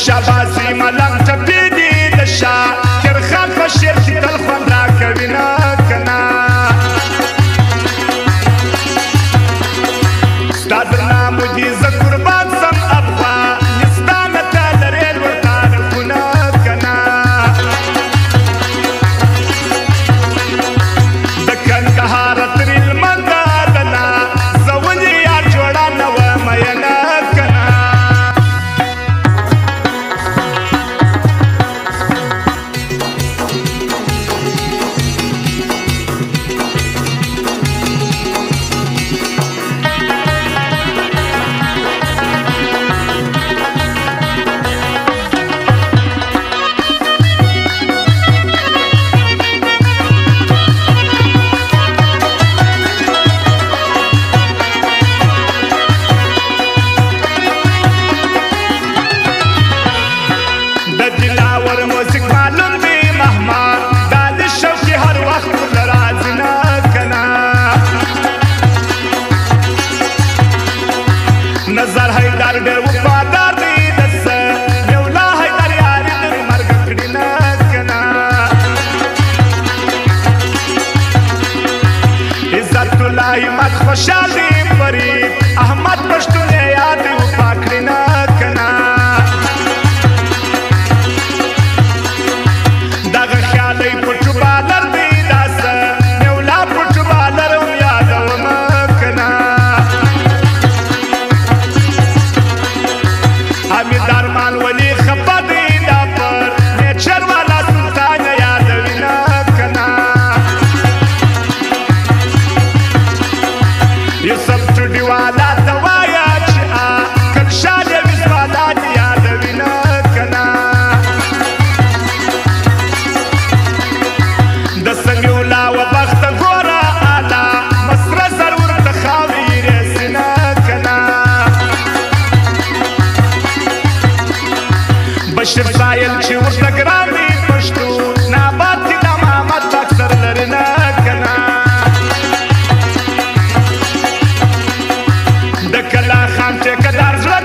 شاباسي ملنګ ټپې دي د شاکر خان په شعر کې تل خوند راکوي نه کنه ستا درنامو دي زه قربان سم افغانستانه ته لرې لوړ تعریفونه کنه د کندهار تر هلمنده دنه زه ولې یار جوړه نه وه مینه نظر حیدر ډېر وفادار دی د سمیع الله حیدر یاري تر مرګه کړي نه کنه عزت الله همت خوشحال دی فرید احمد پښتون یې یاد وفا کړي نه کنه دغه خیال یې پټ بالر دی دا سمیع الله پټ بالر هم یادومه کنه حمید ارمان ولی خفه دی دا پر نیچر والا سلطان یادوي نه کنه یوسف ټوډي والا ته وایه چې عقل شاه دیویز والا دې یادوي نه کنه د سمیع الله و بخت ګوره اعلی مسره ضرور ته خاورې رسي نه کنه بشر سایل چې ورته ګران دی پښتون ناباد کې د محمد اکثر لري نه کنه د کلا خان ټیکدار زړه